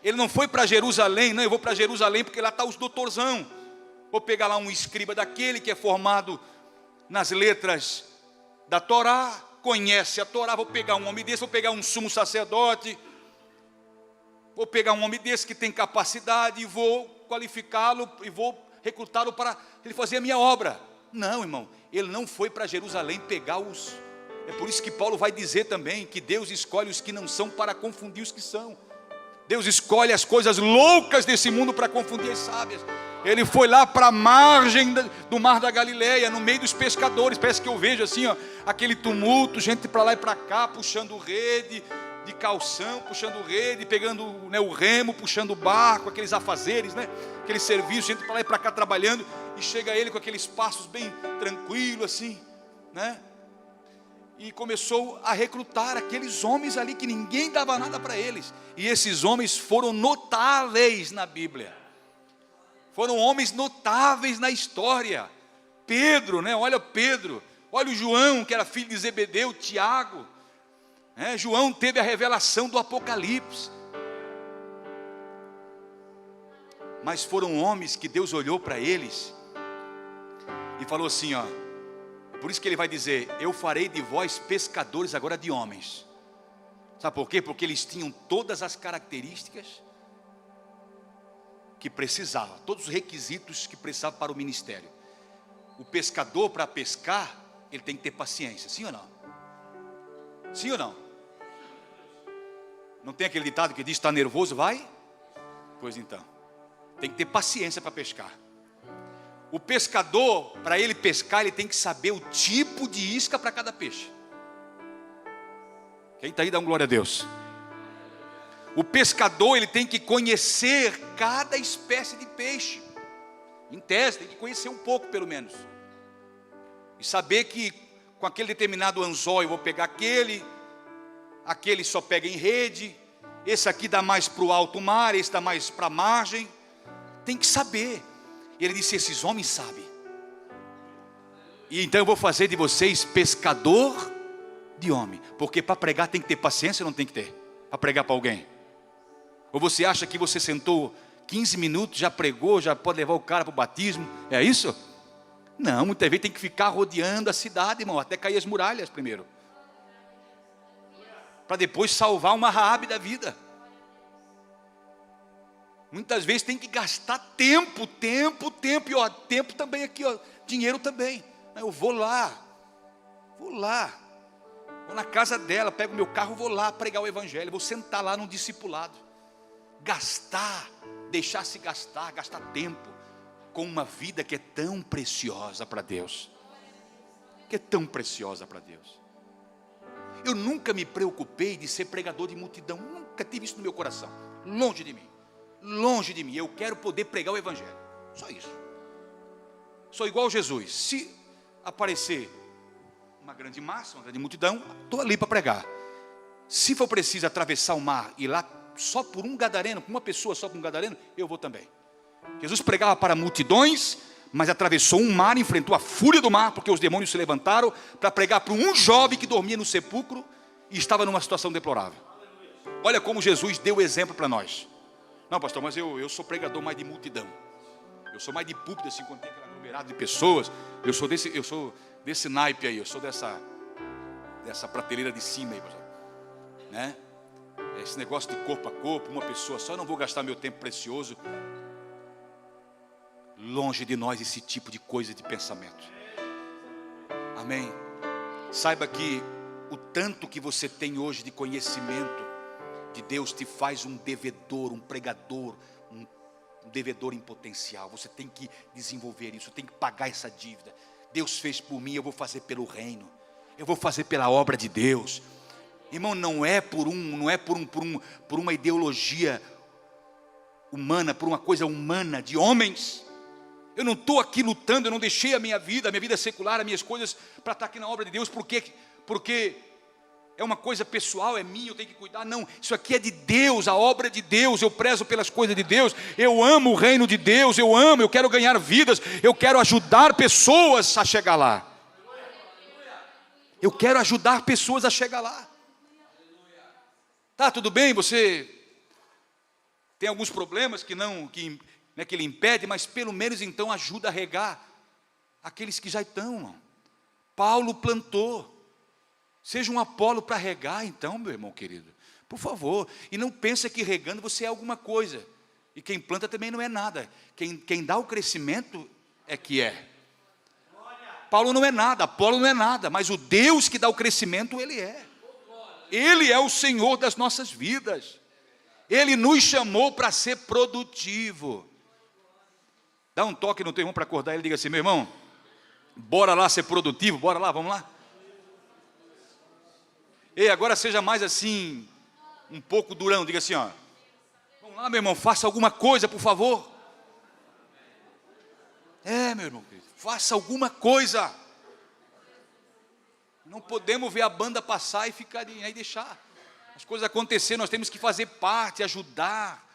Ele não foi para Jerusalém, não, eu vou para Jerusalém porque lá está os doutorzão. Vou pegar lá um escriba daquele que é formado nas letras da Torá, conhece a Torá. Vou pegar um homem desse, vou pegar um sumo sacerdote, vou pegar um homem desse que tem capacidade e vou qualificá-lo e vou recrutá-lo para ele fazer a minha obra. Não, irmão, ele não foi para Jerusalém pegar os... É por isso que Paulo vai dizer também que Deus escolhe os que não são para confundir os que são. Deus escolhe as coisas loucas desse mundo para confundir as sábias. Ele foi lá para a margem do mar da Galileia, no meio dos pescadores. Parece que eu vejo assim, ó, aquele tumulto, gente para lá e para cá, puxando rede de calção, puxando rede, pegando, né, o remo, puxando o barco, aqueles afazeres, né, aquele serviço, gente para lá e para cá trabalhando. E chega ele com aqueles passos bem tranquilos assim, né? e começou a recrutar aqueles homens ali que ninguém dava nada para eles. E esses homens foram notáveis na Bíblia. Foram homens notáveis na história. Pedro, né? Olha Pedro, olha o João, que era filho de Zebedeu, Tiago. João teve a revelação do Apocalipse. Mas foram homens que Deus olhou para eles e falou assim, ó. Por isso que ele vai dizer: eu farei de vós pescadores agora de homens. Sabe por quê? Porque eles tinham todas as características que precisavam, todos os requisitos que precisavam para o ministério. O pescador, para pescar, ele tem que ter paciência, sim ou não? Sim ou não? Não tem aquele ditado que diz: está nervoso, vai? Pois então, tem que ter paciência para pescar. O pescador, para ele pescar, ele tem que saber o tipo de isca para cada peixe. Quem está aí, dá um glória a Deus. O pescador, ele tem que conhecer cada espécie de peixe. Em tese, tem que conhecer um pouco pelo menos. E saber que com aquele determinado anzol eu vou pegar aquele só pega em rede, esse aqui dá mais para o alto mar, esse dá mais para a margem. Tem que saber. Ele disse: esses homens sabem. E então eu vou fazer de vocês pescador de homem. Porque para pregar tem que ter paciência, não tem que ter? Para pregar para alguém. Ou você acha que você sentou 15 minutos, já pregou, já pode levar o cara para o batismo? É isso? Não, muitas vezes tem que ficar rodeando a cidade, irmão, até cair as muralhas primeiro, para depois salvar uma Raabe da vida. Muitas vezes tem que gastar tempo, e ó, tempo também aqui, ó, dinheiro também. Eu vou lá, vou na casa dela, pego o meu carro, vou lá pregar o evangelho, vou sentar lá num discipulado. Gastar, deixar-se gastar tempo com uma vida que é tão preciosa para Deus. Que é tão preciosa para Deus. Eu nunca me preocupei de ser pregador de multidão, nunca tive isso no meu coração, longe de mim. Longe de mim, eu quero poder pregar o evangelho, só isso. Sou igual Jesus. Se aparecer uma grande massa, uma grande multidão, estou ali para pregar. Se for preciso atravessar o mar e ir lá só por um gadareno, por uma pessoa só por um gadareno, eu vou também. Jesus pregava para multidões, mas atravessou um mar, enfrentou a fúria do mar, porque os demônios se levantaram, para pregar para um jovem que dormia no sepulcro e estava numa situação deplorável. Olha como Jesus deu exemplo para nós. Não, pastor, mas eu sou pregador mais de multidão. Eu sou mais de púlpito, assim, quando tem aquele aglomerado de pessoas. Eu sou desse naipe aí, eu sou dessa prateleira de cima aí, pastor. Né? Esse negócio de corpo a corpo, uma pessoa só, eu não vou gastar meu tempo precioso. Longe de nós esse tipo de coisa, de pensamento. Amém? Saiba que o tanto que você tem hoje de conhecimento de Deus te faz um devedor, um pregador, um devedor em potencial. Você tem que desenvolver isso, tem que pagar essa dívida. Deus fez por mim, eu vou fazer pelo reino, eu vou fazer pela obra de Deus. Irmão, não é por uma ideologia humana, por uma coisa humana de homens. Eu não estou aqui lutando, eu não deixei a minha vida secular, as minhas coisas para estar aqui na obra de Deus, porque é uma coisa pessoal, é minha, eu tenho que cuidar. Não, isso aqui é de Deus, a obra de Deus. Eu prezo pelas coisas de Deus, eu amo o reino de Deus, eu quero ganhar vidas, eu quero ajudar pessoas a chegar lá. Eu quero ajudar pessoas a chegar lá. Tá, tudo bem, você tem alguns problemas que ele impede, mas pelo menos então ajuda a regar aqueles que já estão. Paulo plantou. Seja um Apolo para regar, então, meu irmão querido, por favor. E não pense que regando você é alguma coisa. E quem planta também não é nada. Quem dá o crescimento é que é. Paulo não é nada, Apolo não é nada, mas o Deus que dá o crescimento, Ele é. Ele é o Senhor das nossas vidas. Ele nos chamou para ser produtivo. Dá um toque no teu irmão para acordar ele, diga assim: meu irmão, bora lá ser produtivo, bora lá, vamos lá. E agora seja mais assim, um pouco durão, diga assim, ó. Vamos lá, meu irmão, faça alguma coisa, por favor. Meu irmão, faça alguma coisa. Não podemos ver a banda passar e ficar aí, deixar as coisas acontecer. Nós temos que fazer parte, ajudar,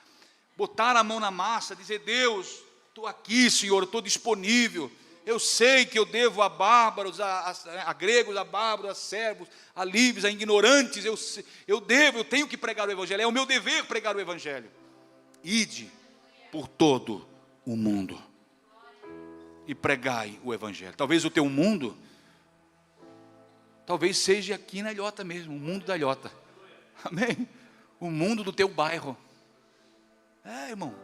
botar a mão na massa, dizer: Deus, estou aqui, Senhor, estou disponível. Eu sei que eu devo a bárbaros, a gregos, a bárbaros, a servos, a livres, a ignorantes. Eu tenho que pregar o Evangelho. É o meu dever pregar o Evangelho. Ide por todo o mundo e pregai o Evangelho. Talvez o teu mundo, talvez seja aqui na Ilhota mesmo, o mundo da Ilhota. Amém? O mundo do teu bairro. Irmão,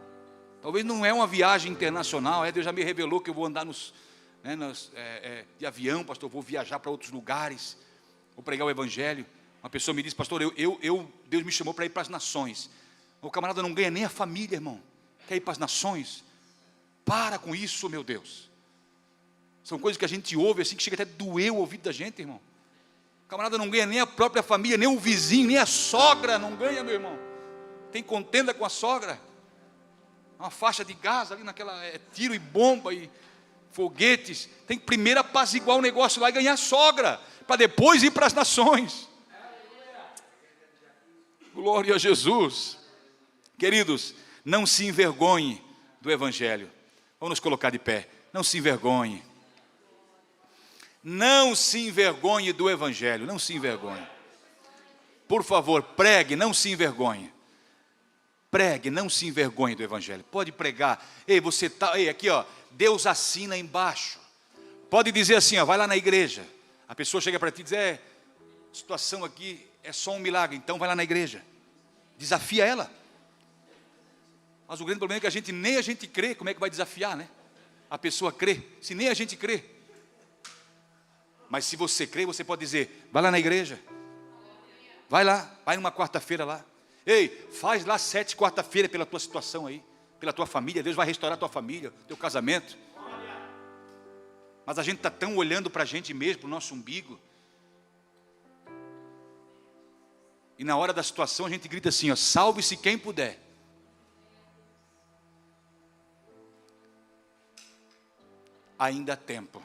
talvez não é uma viagem internacional. Deus já me revelou que eu vou andar de avião, pastor, vou viajar para outros lugares, vou pregar o Evangelho. Uma pessoa me disse: pastor, Deus me chamou para ir para as nações. O camarada não ganha nem a família, irmão, quer ir para as nações? Para com isso, meu Deus. São coisas que a gente ouve assim, que chega até a doer o ouvido da gente, irmão. O camarada não ganha nem a própria família, nem o vizinho, nem a sogra não ganha, meu irmão. Tem contenda com a sogra, uma faixa de gás ali naquela, tiro e bomba e foguetes. Tem que primeiro apaziguar o negócio lá e ganhar sogra, para depois ir para as nações. Glória a Jesus. Queridos, não se envergonhe do Evangelho. Vamos nos colocar de pé. Não se envergonhe. Não se envergonhe do Evangelho. Não se envergonhe. Por favor, pregue, não se envergonhe. Pregue, não se envergonhe do Evangelho. Pode pregar. Aqui, ó, Deus assina embaixo. Pode dizer assim, ó, vai lá na igreja. A pessoa chega para ti e diz: a situação aqui é só um milagre, então vai lá na igreja. Desafia ela. Mas o grande problema é que nem a gente crê. Como é que vai desafiar, né? A pessoa crê, se nem a gente crê. Mas se você crê, você pode dizer: vai lá na igreja. Vai lá, vai numa quarta-feira lá. Faz lá 7 quarta-feira pela tua situação aí, pela tua família. Deus vai restaurar a tua família, teu casamento. Mas a gente está tão olhando para a gente mesmo, para o nosso umbigo. E na hora da situação a gente grita assim, ó: salve-se quem puder. Ainda há tempo.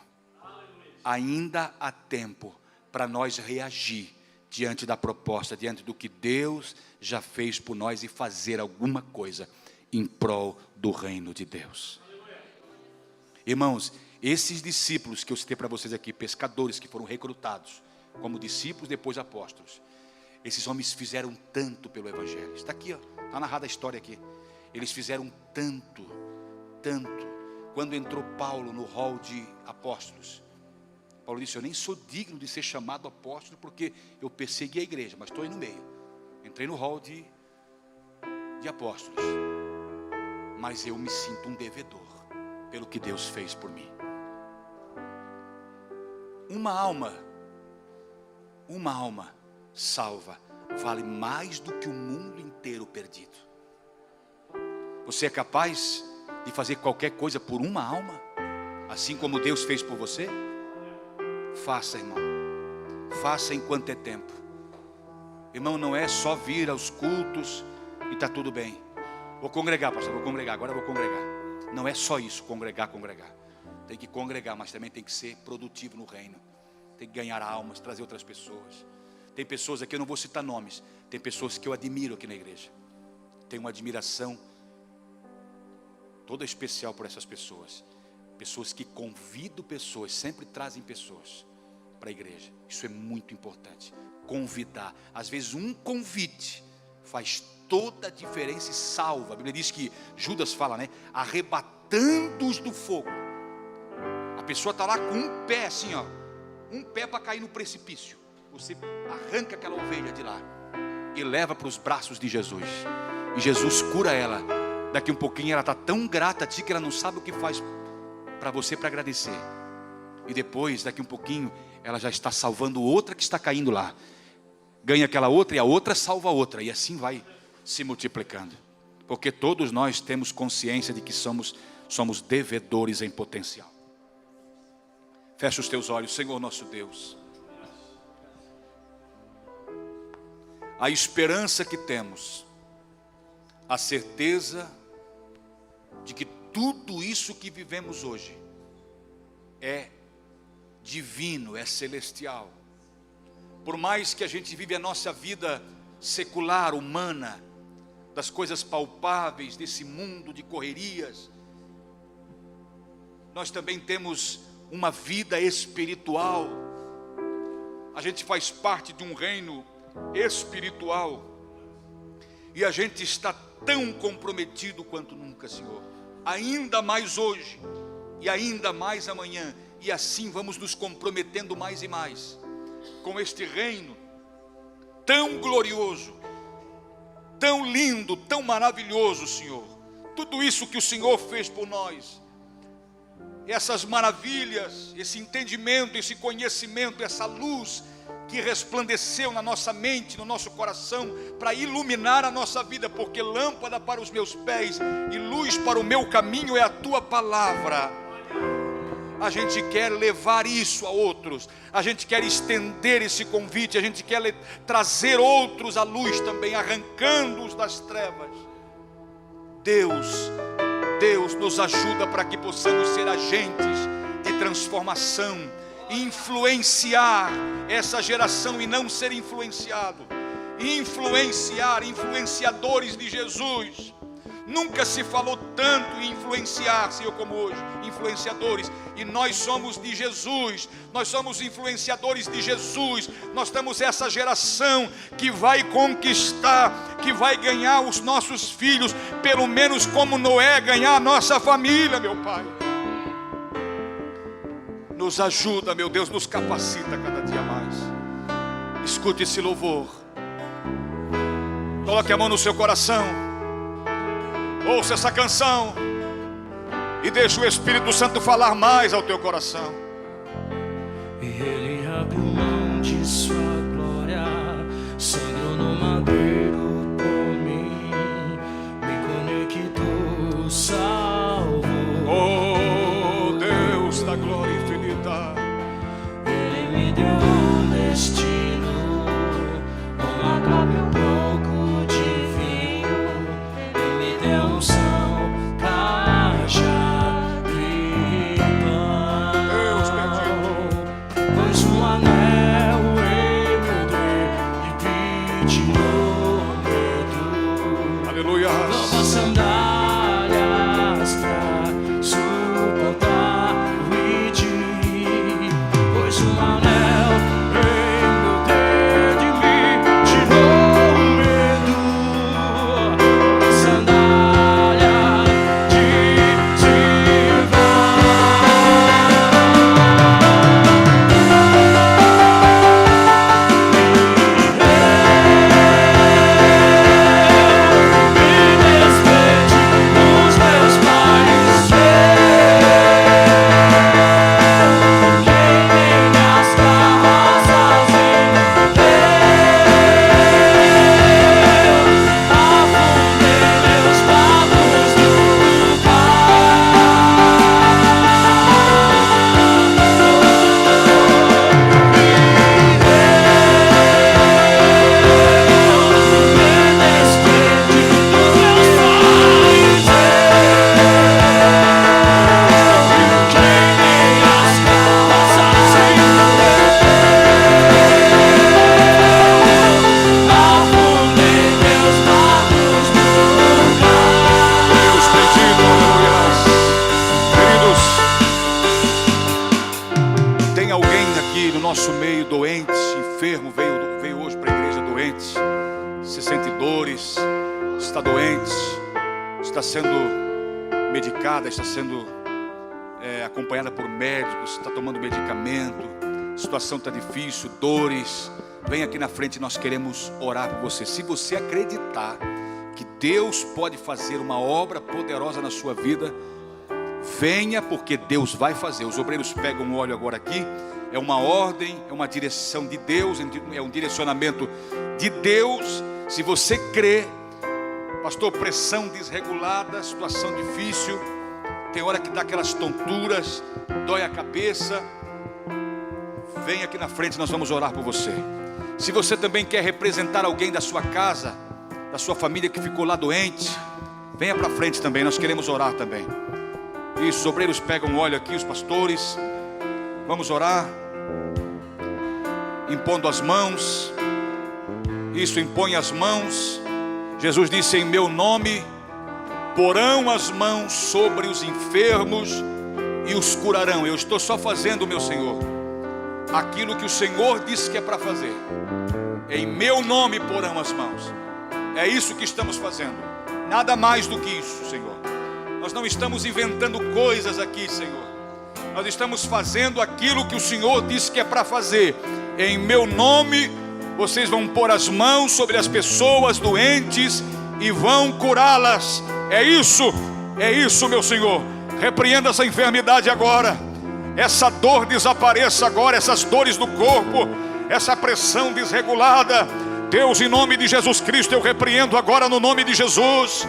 Ainda há tempo para nós reagir diante da proposta, diante do que Deus já fez por nós e fazer alguma coisa em prol do reino de Deus. Irmãos, esses discípulos que eu citei para vocês aqui, pescadores que foram recrutados como discípulos, depois apóstolos, esses homens fizeram tanto pelo Evangelho. Está aqui, está narrada a história aqui. Eles fizeram tanto. Quando entrou Paulo no hall de apóstolos, Paulo disse: eu nem sou digno de ser chamado apóstolo, porque eu persegui a igreja, mas estou aí no meio. Entrei no hall de apóstolos, mas eu me sinto um devedor pelo que Deus fez por mim. Uma alma salva vale mais do que o mundo inteiro perdido. Você é capaz de fazer qualquer coisa por uma alma, assim como Deus fez por você? Faça, irmão. Faça enquanto é tempo. Irmão, não é só vir aos cultos e está tudo bem. Vou congregar, pastor, agora vou congregar. Não é só isso, congregar. Tem que congregar, mas também tem que ser produtivo no reino. Tem que ganhar almas, trazer outras pessoas. Tem pessoas aqui, eu não vou citar nomes, tem pessoas que eu admiro aqui na igreja. Tenho uma admiração toda especial por essas pessoas. Pessoas que convidam pessoas, sempre trazem pessoas para a igreja. Isso é muito importante. Convidar, às vezes um convite faz toda a diferença e salva. A Bíblia diz que Judas fala, né? Arrebatando-os do fogo. A pessoa está lá com um pé assim, ó, um pé para cair no precipício. Você arranca aquela ovelha de lá e leva para os braços de Jesus. E Jesus cura ela. Daqui um pouquinho ela está tão grata a ti que ela não sabe o que faz para você para agradecer. E depois, daqui um pouquinho, ela já está salvando outra que está caindo lá. Ganha aquela outra e a outra salva a outra. E assim vai se multiplicando. Porque todos nós temos consciência de que somos devedores em potencial. Fecha os teus olhos, Senhor nosso Deus. A esperança que temos, a certeza de que tudo isso que vivemos hoje é divino, é celestial, Por mais que a gente vive a nossa vida secular, humana, das coisas palpáveis, desse mundo de correrias, nós também temos uma vida espiritual. A gente faz parte de um reino espiritual. E a gente está tão comprometido quanto nunca, Senhor. Ainda mais hoje e ainda mais amanhã. E assim vamos nos comprometendo mais e mais com este reino tão glorioso, tão lindo, tão maravilhoso, Senhor. Tudo isso que o Senhor fez por nós, essas maravilhas, esse entendimento, esse conhecimento, essa luz que resplandeceu na nossa mente, no nosso coração, para iluminar a nossa vida, porque lâmpada para os meus pés e luz para o meu caminho é a tua palavra. A gente quer levar isso a outros, a gente quer estender esse convite, a gente quer trazer outros à luz também, arrancando-os das trevas. Deus nos ajuda para que possamos ser agentes de transformação, influenciar essa geração e não ser influenciado, influenciadores de Jesus. Nunca se falou tanto em influenciar, Senhor, como hoje, influenciadores, e nós somos de Jesus, nós somos influenciadores de Jesus. Nós temos essa geração que vai conquistar, que vai ganhar os nossos filhos, pelo menos como Noé ganhar a nossa família, meu Pai. Nos ajuda, meu Deus, nos capacita cada dia mais. Escute esse louvor, coloque a mão no seu coração, ouça essa canção e deixa o Espírito Santo falar mais ao teu coração. E Ele abriu mão de sua glória, sangrou no madeiro por mim, me conectou, salvou. Oh Deus da glória infinita, Ele me deu um destino, uma cabe um pouco de vinho, Ele me deu um são, cajado e pão. Deus bendito, Pois um anel em meu dedo e tirou medo. aleluia. Novas sandálias pra suportar o rir. Pois um anel em meu dedo e me tirou medo. Novas sandálias de silva. Nosso meio doente, enfermo, veio hoje para a igreja doente, se sente dores, está doente, está sendo medicada, está sendo acompanhada por médicos, está tomando medicamento, a situação está difícil, dores. Vem aqui na frente, nós queremos orar por você. Se você acreditar que Deus pode fazer uma obra poderosa na sua vida, venha, porque Deus vai fazer. Os obreiros pegam um óleo agora aqui. É uma ordem, é uma direção de Deus, é um direcionamento de Deus. Se você crê, pastor, pressão desregulada, situação difícil, tem hora que dá aquelas tonturas, dói a cabeça, vem aqui na frente, nós vamos orar por você. Se você também quer representar alguém da sua casa, da sua família que ficou lá doente, venha para frente também, nós queremos orar também. Isso, os obreiros pegam óleo aqui, os pastores, vamos orar. impondo as mãos. Isso, impõe as mãos. Jesus disse: em meu nome porão as mãos sobre os enfermos e os curarão. Eu estou só fazendo, meu Senhor, aquilo que o Senhor disse que é para fazer. Em meu nome porão as mãos. É isso que estamos fazendo, nada mais do que isso, Senhor. Nós não estamos inventando coisas aqui, Senhor. Nós estamos fazendo aquilo que o Senhor disse que é para fazer. Em meu nome vocês vão pôr as mãos sobre as pessoas doentes e vão curá-las. É isso, meu Senhor. Repreenda essa enfermidade agora. Essa dor desapareça agora, essas dores do corpo, essa pressão desregulada. Deus, em nome de Jesus Cristo, eu repreendo agora no nome de Jesus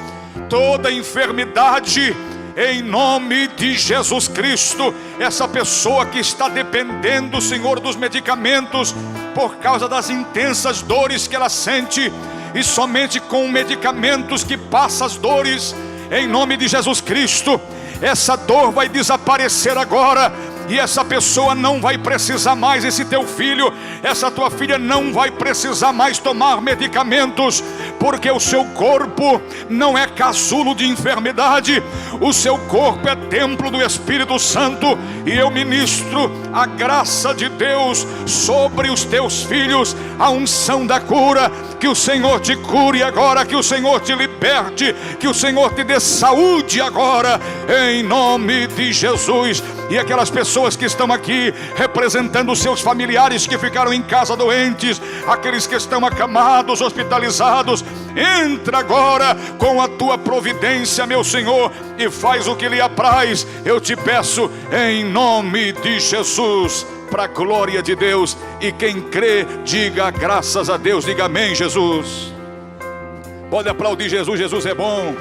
toda enfermidade, em nome de Jesus Cristo. Essa pessoa que está dependendo, Senhor, dos medicamentos por causa das intensas dores que ela sente, e somente com medicamentos que passa as dores, em nome de Jesus Cristo, essa dor vai desaparecer agora. E essa pessoa não vai precisar mais, esse teu filho, essa tua filha não vai precisar mais tomar medicamentos, porque o seu corpo não é casulo de enfermidade, o seu corpo é templo do Espírito Santo. E eu ministro a graça de Deus sobre os teus filhos, a unção da cura. Que o Senhor te cure agora, que o Senhor te liberte, que o Senhor te dê saúde agora, em nome de Jesus. E aquelas pessoas que estão aqui representando os seus familiares que ficaram em casa doentes, aqueles que estão acamados, hospitalizados, entra agora com a tua providência, meu Senhor, e faz o que lhe apraz. Eu te peço em nome de Jesus, para a glória de Deus. E quem crê, diga graças a Deus, diga amém, Jesus. Pode aplaudir Jesus, Jesus é bom.